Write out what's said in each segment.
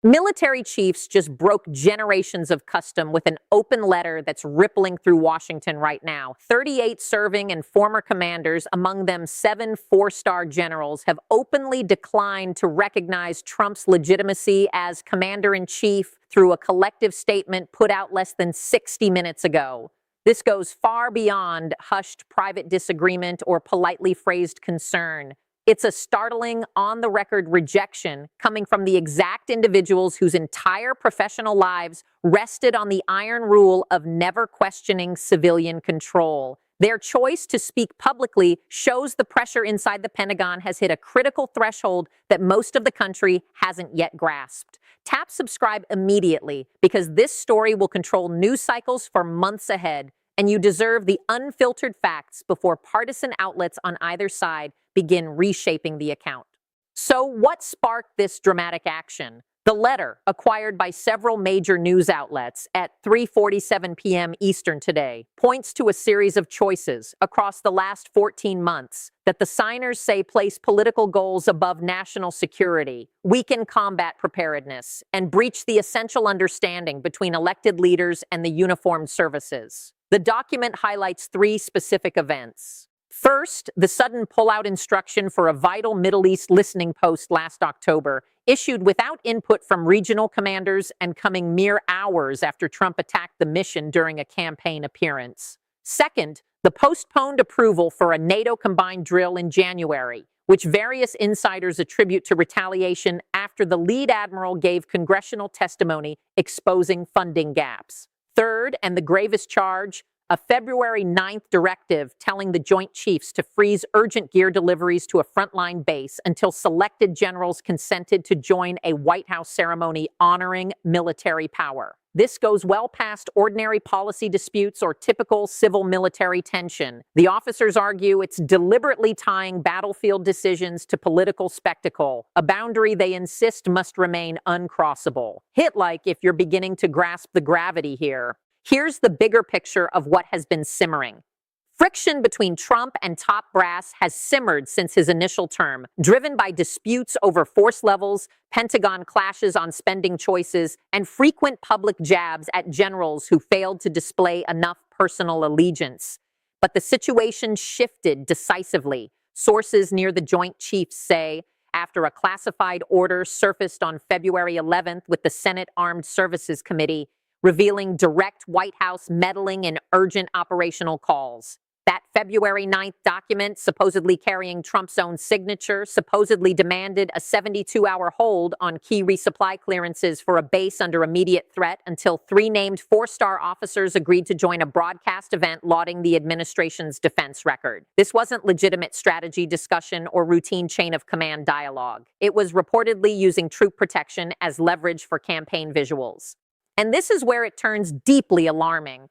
Military chiefs just broke generations of custom with an open letter that's rippling through Washington right now. 38 serving and former commanders, among them 7 four-star generals, have openly declined to recognize Trump's legitimacy as commander-in-chief through a collective statement put out less than 60 minutes ago. This goes far beyond hushed private disagreement or politely phrased concern. It's a startling, on-the-record rejection coming from the exact individuals whose entire professional lives rested on the iron rule of never questioning civilian control. Their choice to speak publicly shows the pressure inside the Pentagon has hit a critical threshold that most of the country hasn't yet grasped. Tap subscribe immediately because this story will control news cycles for months ahead, and you deserve the unfiltered facts before partisan outlets on either side begin reshaping the account. So what sparked this dramatic action? The letter, acquired by several major news outlets at 3:47 p.m. Eastern today, points to a series of choices across the last 14 months that the signers say place political goals above national security, weaken combat preparedness, and breach the essential understanding between elected leaders and the uniformed services. The document highlights 3 specific events. First, the sudden pullout instruction for a vital Middle East listening post last October, issued without input from regional commanders and coming mere hours after Trump attacked the mission during a campaign appearance. Second, the postponed approval for a NATO combined drill in January, which various insiders attribute to retaliation after the lead admiral gave congressional testimony exposing funding gaps. Third, and the gravest charge, a February 9th directive telling the Joint Chiefs to freeze urgent gear deliveries to a frontline base until selected generals consented to join a White House ceremony honoring military power. This goes well past ordinary policy disputes or typical civil-military tension. The officers argue it's deliberately tying battlefield decisions to political spectacle, a boundary they insist must remain uncrossable. Hit like if you're beginning to grasp the gravity here. Here's the bigger picture of what has been simmering. Friction between Trump and top brass has simmered since his initial term, driven by disputes over force levels, Pentagon clashes on spending choices, and frequent public jabs at generals who failed to display enough personal allegiance. But the situation shifted decisively. Sources near the Joint Chiefs say, after a classified order surfaced on February 11th with the Senate Armed Services Committee, revealing direct White House meddling in urgent operational calls. That February 9th document, supposedly carrying Trump's own signature, supposedly demanded a 72-hour hold on key resupply clearances for a base under immediate threat until 3 named 4-star officers agreed to join a broadcast event lauding the administration's defense record. This wasn't legitimate strategy discussion or routine chain of command dialogue. It was reportedly using troop protection as leverage for campaign visuals. And this is where it turns deeply alarming.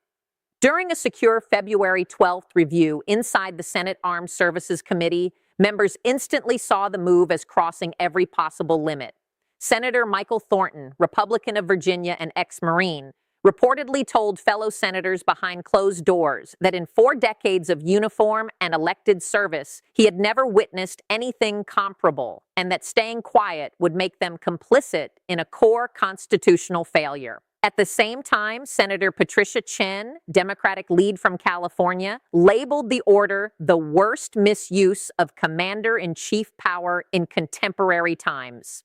During a secure February 12th review inside the Senate Armed Services Committee, members instantly saw the move as crossing every possible limit. Senator Michael Thornton, Republican of Virginia and ex-Marine, reportedly told fellow senators behind closed doors that in 4 decades of uniform and elected service, he had never witnessed anything comparable, and that staying quiet would make them complicit in a core constitutional failure. At the same time, Senator Patricia Chen, Democratic lead from California, labeled the order the worst misuse of commander-in-chief power in contemporary times.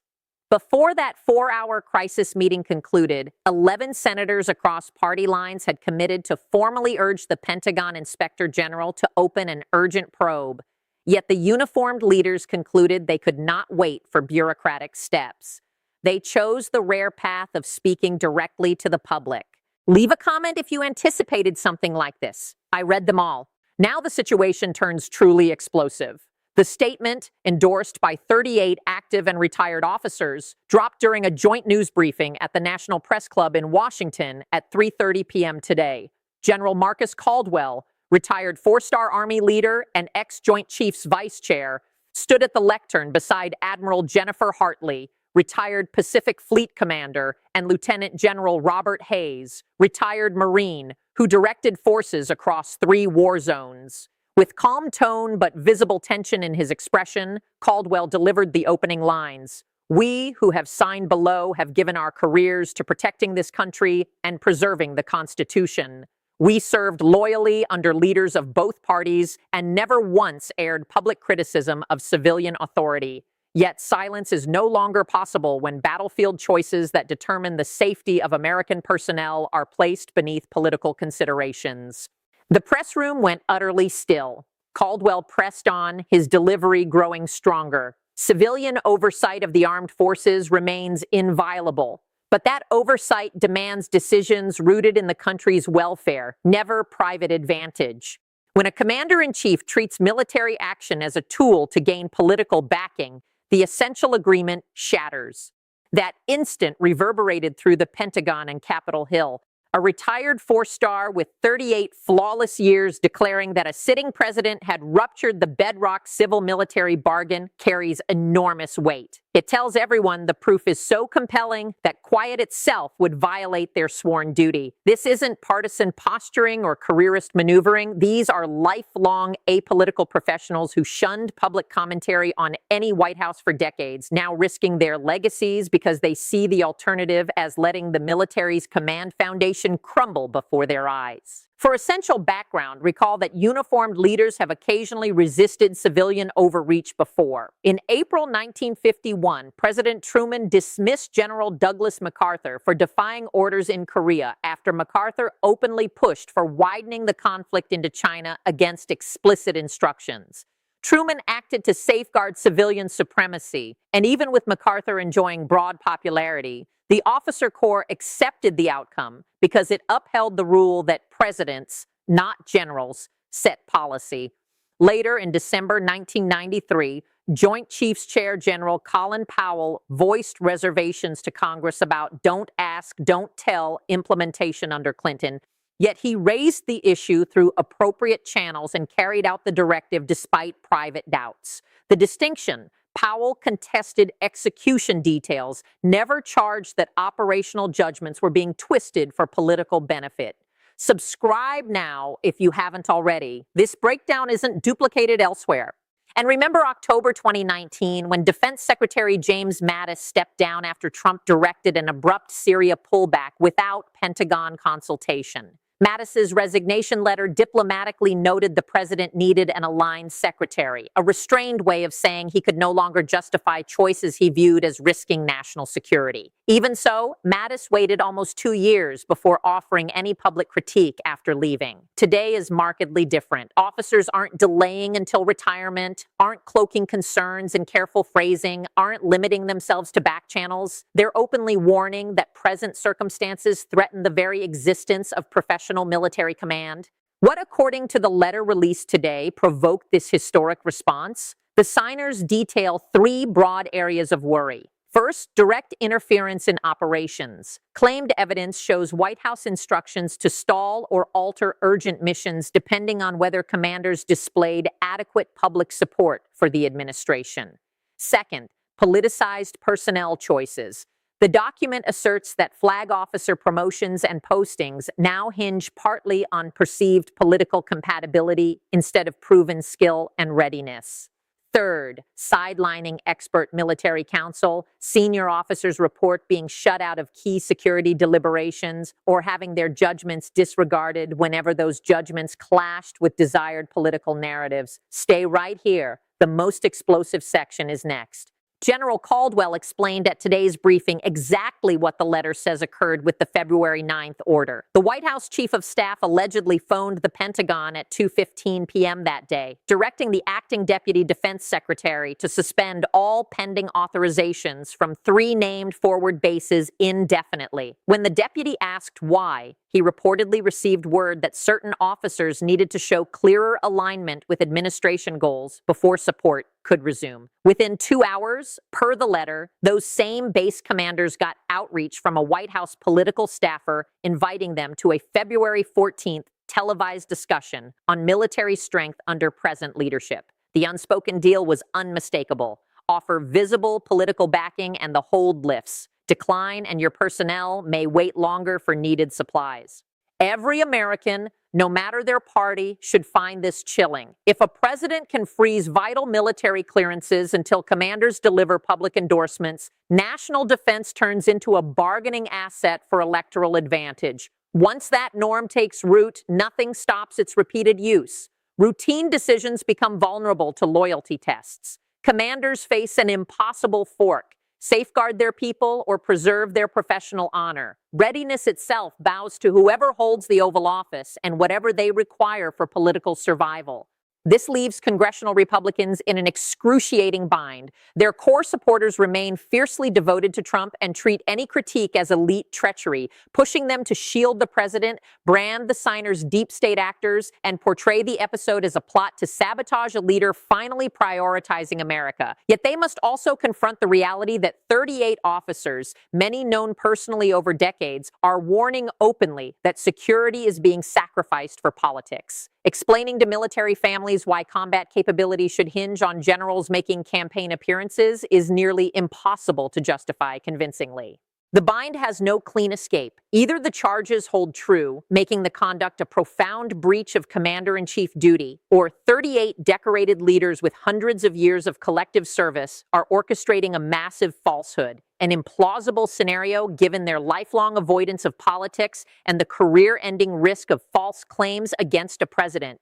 Before that 4-hour crisis meeting concluded, 11 senators across party lines had committed to formally urge the Pentagon Inspector General to open an urgent probe. Yet the uniformed leaders concluded they could not wait for bureaucratic steps. They chose the rare path of speaking directly to the public. Leave a comment if you anticipated something like this. I read them all. Now the situation turns truly explosive. The statement, endorsed by 38 active and retired officers, dropped during a joint news briefing at the National Press Club in Washington at 3:30 p.m. today. General Marcus Caldwell, retired 4-star Army leader and ex-Joint Chiefs Vice Chair, stood at the lectern beside Admiral Jennifer Hartley, retired Pacific Fleet Commander, and Lieutenant General Robert Hayes, retired Marine, who directed forces across 3 war zones. With calm tone but visible tension in his expression, Caldwell delivered the opening lines. We who have signed below have given our careers to protecting this country and preserving the Constitution. We served loyally under leaders of both parties and never once aired public criticism of civilian authority. Yet silence is no longer possible when battlefield choices that determine the safety of American personnel are placed beneath political considerations. The press room went utterly still. Caldwell pressed on, his delivery growing stronger. Civilian oversight of the armed forces remains inviolable. But that oversight demands decisions rooted in the country's welfare, never private advantage. When a commander-in-chief treats military action as a tool to gain political backing, the essential agreement shatters. That instant reverberated through the Pentagon and Capitol Hill. A retired four-star with 38 flawless years declaring that a sitting president had ruptured the bedrock civil-military bargain carries enormous weight. It tells everyone the proof is so compelling that quiet itself would violate their sworn duty. This isn't partisan posturing or careerist maneuvering. These are lifelong apolitical professionals who shunned public commentary on any White House for decades, now risking their legacies because they see the alternative as letting the military's command foundation crumble before their eyes. For essential background, recall that uniformed leaders have occasionally resisted civilian overreach before. In April 1951, President Truman dismissed General Douglas MacArthur for defying orders in Korea after MacArthur openly pushed for widening the conflict into China against explicit instructions. Truman acted to safeguard civilian supremacy, and even with MacArthur enjoying broad popularity, the officer corps accepted the outcome because it upheld the rule that presidents, not generals, set policy. Later, in December 1993, Joint Chiefs Chair General Colin Powell voiced reservations to Congress about don't ask, don't tell implementation under Clinton. Yet he raised the issue through appropriate channels and carried out the directive despite private doubts. The distinction: Powell contested execution details, never charged that operational judgments were being twisted for political benefit. Subscribe now if you haven't already. This breakdown isn't duplicated elsewhere. And remember October 2019, when Defense Secretary James Mattis stepped down after Trump directed an abrupt Syria pullback without Pentagon consultation. Mattis's resignation letter diplomatically noted the president needed an aligned secretary, a restrained way of saying he could no longer justify choices he viewed as risking national security. Even so, Mattis waited almost 2 years before offering any public critique after leaving. Today is markedly different. Officers aren't delaying until retirement, aren't cloaking concerns in careful phrasing, aren't limiting themselves to back channels. They're openly warning that present circumstances threaten the very existence of professional military command. What, according to the letter released today, provoked this historic response? The signers detail 3 broad areas of worry. First, direct interference in operations. Claimed evidence shows White House instructions to stall or alter urgent missions depending on whether commanders displayed adequate public support for the administration. Second, politicized personnel choices. The document asserts that flag officer promotions and postings now hinge partly on perceived political compatibility instead of proven skill and readiness. Third, sidelining expert military counsel, senior officers report being shut out of key security deliberations or having their judgments disregarded whenever those judgments clashed with desired political narratives. Stay right here. The most explosive section is next. General Caldwell explained at today's briefing exactly what the letter says occurred with the February 9th order. The White House Chief of Staff allegedly phoned the Pentagon at 2:15 p.m. that day, directing the acting Deputy Defense Secretary to suspend all pending authorizations from 3 named forward bases indefinitely. When the deputy asked why, he reportedly received word that certain officers needed to show clearer alignment with administration goals before support could resume. Within 2 hours, per the letter, those same base commanders got outreach from a White House political staffer inviting them to a February 14th televised discussion on military strength under present leadership. The unspoken deal was unmistakable. Offer visible political backing and the hold lifts. Decline and your personnel may wait longer for needed supplies. Every American, no matter their party, should find this chilling. If a president can freeze vital military clearances until commanders deliver public endorsements, national defense turns into a bargaining asset for electoral advantage. Once that norm takes root, nothing stops its repeated use. Routine decisions become vulnerable to loyalty tests. Commanders face an impossible fork: safeguard their people or preserve their professional honor. Readiness itself bows to whoever holds the Oval Office and whatever they require for political survival. This leaves congressional Republicans in an excruciating bind. Their core supporters remain fiercely devoted to Trump and treat any critique as elite treachery, pushing them to shield the president, brand the signers deep state actors, and portray the episode as a plot to sabotage a leader finally prioritizing America. Yet they must also confront the reality that 38 officers, many known personally over decades, are warning openly that security is being sacrificed for politics. Explaining to military families why combat capability should hinge on generals making campaign appearances is nearly impossible to justify convincingly. The bind has no clean escape. Either the charges hold true, making the conduct a profound breach of commander-in-chief duty, or 38 decorated leaders with hundreds of years of collective service are orchestrating a massive falsehood, an implausible scenario given their lifelong avoidance of politics and the career-ending risk of false claims against a president.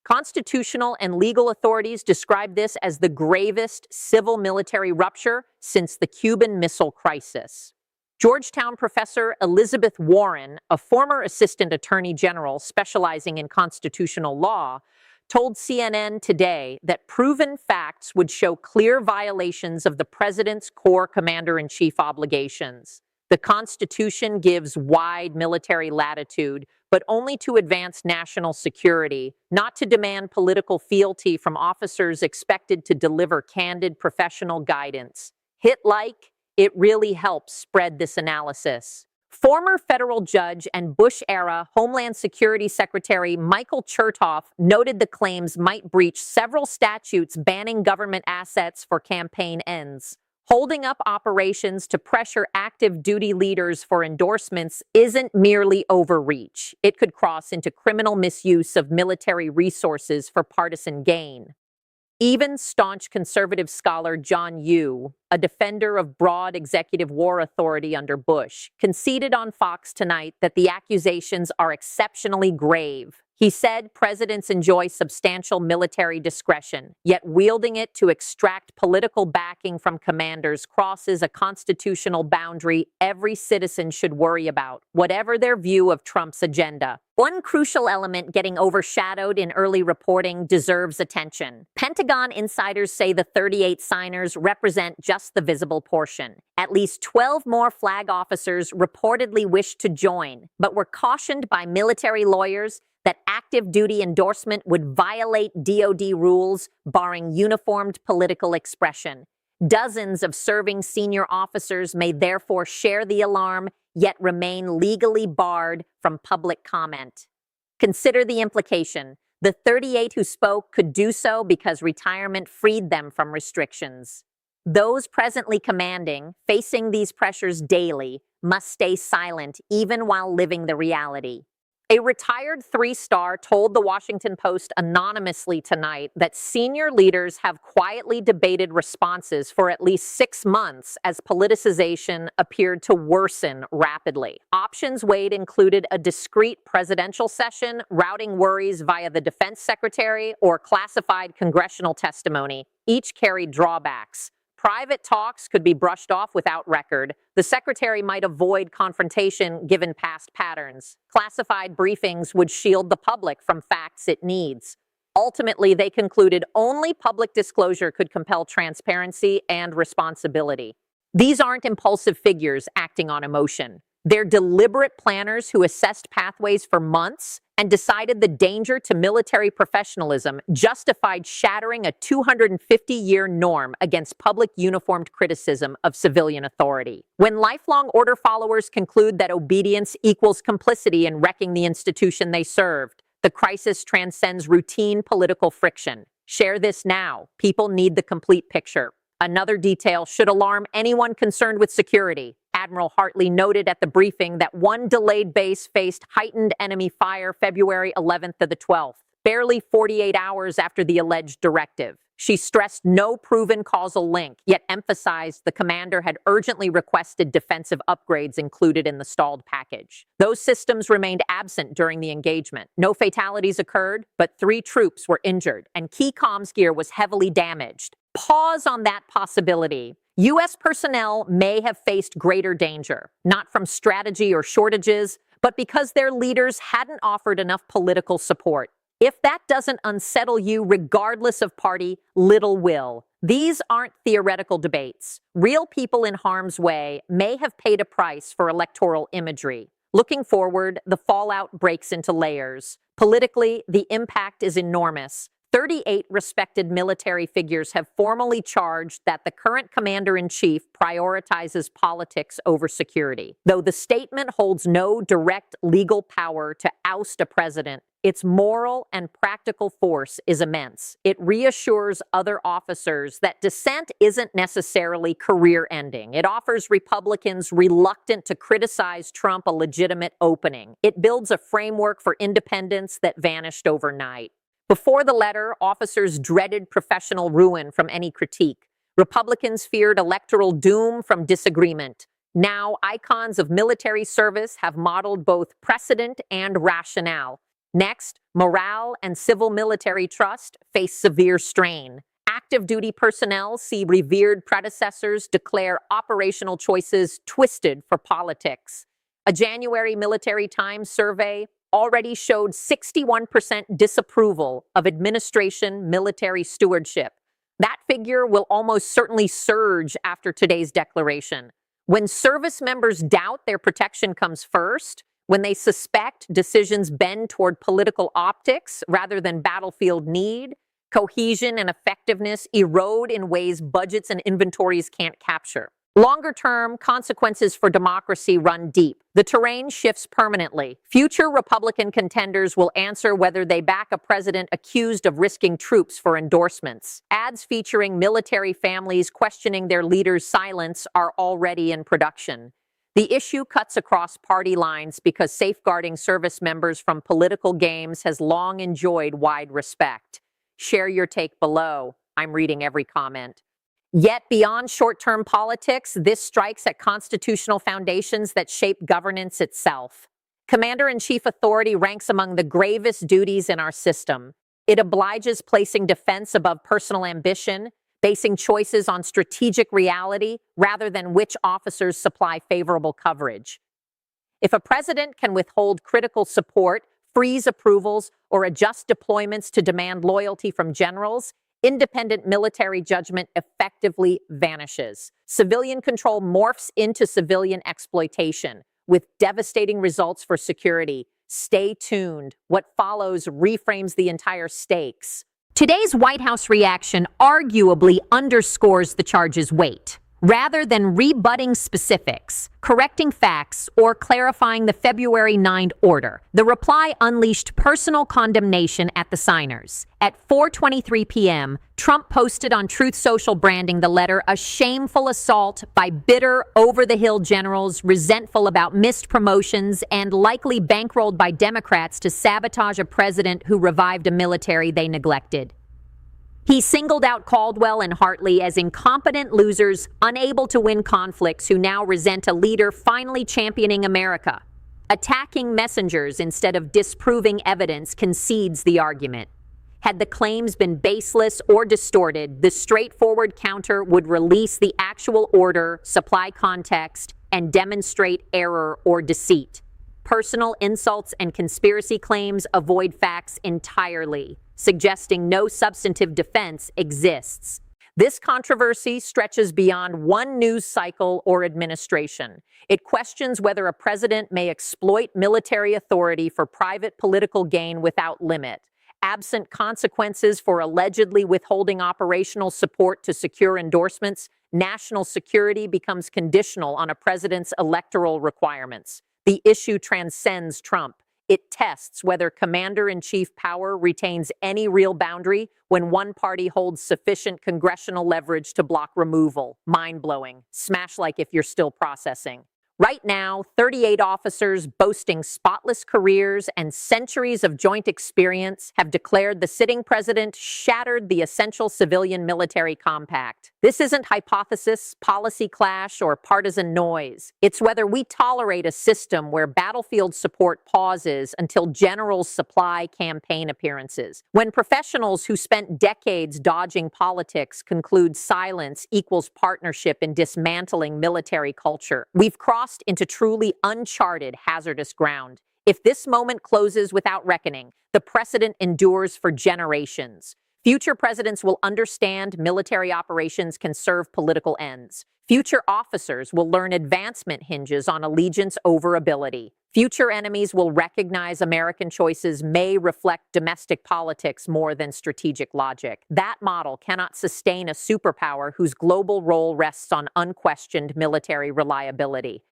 Constitutional and legal authorities describe this as the gravest civil-military rupture since the Cuban Missile Crisis. Georgetown professor Elizabeth Warren, a former assistant attorney general specializing in constitutional law, told CNN today that proven facts would show clear violations of the president's core commander-in-chief obligations. The Constitution gives wide military latitude, but only to advance national security, not to demand political fealty from officers expected to deliver candid professional guidance. Hit like, it really helps spread this analysis. Former federal judge and Bush-era Homeland Security Secretary Michael Chertoff noted the claims might breach several statutes banning government assets for campaign ends. Holding up operations to pressure active duty leaders for endorsements isn't merely overreach. It could cross into criminal misuse of military resources for partisan gain. Even staunch conservative scholar John Yoo, a defender of broad executive war authority under Bush, conceded on Fox tonight that the accusations are exceptionally grave. He said presidents enjoy substantial military discretion, yet wielding it to extract political backing from commanders crosses a constitutional boundary every citizen should worry about, whatever their view of Trump's agenda. One crucial element getting overshadowed in early reporting deserves attention. Pentagon insiders say the 38 signers represent just the visible portion. At least 12 more flag officers reportedly wished to join, but were cautioned by military lawyers that active duty endorsement would violate DoD rules, barring uniformed political expression. Dozens of serving senior officers may therefore share the alarm, yet remain legally barred from public comment. Consider the implication. The 38 who spoke could do so because retirement freed them from restrictions. Those presently commanding, facing these pressures daily, must stay silent even while living the reality. A retired three-star told the Washington Post anonymously tonight that senior leaders have quietly debated responses for at least 6 months as politicization appeared to worsen rapidly. Options weighed included a discreet presidential session, routing worries via the defense secretary, or classified congressional testimony. Each carried drawbacks. Private talks could be brushed off without record. The secretary might avoid confrontation given past patterns. Classified briefings would shield the public from facts it needs. Ultimately, they concluded only public disclosure could compel transparency and responsibility. These aren't impulsive figures acting on emotion. They're deliberate planners who assessed pathways for months and decided the danger to military professionalism justified shattering a 250-year norm against public uniformed criticism of civilian authority. When lifelong order followers conclude that obedience equals complicity in wrecking the institution they served, the crisis transcends routine political friction. Share this now. People need the complete picture. Another detail should alarm anyone concerned with security. Admiral Hartley noted at the briefing that one delayed base faced heightened enemy fire February 11th to the 12th, barely 48 hours after the alleged directive. She stressed no proven causal link, yet emphasized the commander had urgently requested defensive upgrades included in the stalled package. Those systems remained absent during the engagement. No fatalities occurred, but 3 troops were injured, and key comms gear was heavily damaged. Pause on that possibility. U.S. personnel may have faced greater danger, not from strategy or shortages, but because their leaders hadn't offered enough political support. If that doesn't unsettle you, regardless of party, little will. These aren't theoretical debates. Real people in harm's way may have paid a price for electoral imagery. Looking forward, the fallout breaks into layers. Politically, the impact is enormous. 38 respected military figures have formally charged that the current commander-in-chief prioritizes politics over security. Though the statement holds no direct legal power to oust a president, its moral and practical force is immense. It reassures other officers that dissent isn't necessarily career-ending. It offers Republicans reluctant to criticize Trump a legitimate opening. It builds a framework for independence that vanished overnight. Before the letter, officers dreaded professional ruin from any critique. Republicans feared electoral doom from disagreement. Now, icons of military service have modeled both precedent and rationale. Next, morale and civil-military trust face severe strain. Active duty personnel see revered predecessors declare operational choices twisted for politics. A January Military Times survey already showed 61% disapproval of administration military stewardship. That figure will almost certainly surge after today's declaration. When service members doubt their protection comes first, when they suspect decisions bend toward political optics rather than battlefield need, cohesion and effectiveness erode in ways budgets and inventories can't capture. Longer-term consequences for democracy run deep. The terrain shifts permanently. Future Republican contenders will answer whether they back a president accused of risking troops for endorsements. Ads featuring military families questioning their leaders' silence are already in production. The issue cuts across party lines because safeguarding service members from political games has long enjoyed wide respect. Share your take below. I'm reading every comment. Yet beyond short-term politics, this strikes at constitutional foundations that shape governance itself. Commander-in-chief authority ranks among the gravest duties in our system. It obliges placing defense above personal ambition, basing choices on strategic reality rather than which officers supply favorable coverage. If a president can withhold critical support, freeze approvals, or adjust deployments to demand loyalty from generals, independent military judgment effectively vanishes. Civilian control morphs into civilian exploitation, with devastating results for security. Stay tuned. What follows reframes the entire stakes. Today's White House reaction arguably underscores the charge's weight. Rather than rebutting specifics, correcting facts, or clarifying the February 9 order, the reply unleashed personal condemnation at the signers. At 4:23 p.m., Trump posted on Truth Social branding the letter a shameful assault by bitter, over-the-hill generals resentful about missed promotions and likely bankrolled by Democrats to sabotage a president who revived a military they neglected. He singled out Caldwell and Hartley as incompetent losers, unable to win conflicts, who now resent a leader finally championing America. Attacking messengers instead of disproving evidence concedes the argument. Had the claims been baseless or distorted, the straightforward counter would release the actual order, supply context, and demonstrate error or deceit. Personal insults and conspiracy claims avoid facts entirely, suggesting no substantive defense exists. This controversy stretches beyond one news cycle or administration. It questions whether a president may exploit military authority for private political gain without limit. Absent consequences for allegedly withholding operational support to secure endorsements, national security becomes conditional on a president's electoral requirements. The issue transcends Trump. It tests whether commander-in-chief power retains any real boundary when one party holds sufficient congressional leverage to block removal. Mind-blowing. Smash like if you're still processing. Right now, 38 officers boasting spotless careers and centuries of joint experience have declared the sitting president shattered the essential civilian-military compact. This isn't hypothesis, policy clash, or partisan noise. It's whether we tolerate a system where battlefield support pauses until generals supply campaign appearances. When professionals who spent decades dodging politics conclude silence equals partnership in dismantling military culture, we've crossed into truly uncharted, hazardous ground. If this moment closes without reckoning, the precedent endures for generations. Future presidents will understand military operations can serve political ends. Future officers will learn advancement hinges on allegiance over ability. Future enemies will recognize American choices may reflect domestic politics more than strategic logic. That model cannot sustain a superpower whose global role rests on unquestioned military reliability.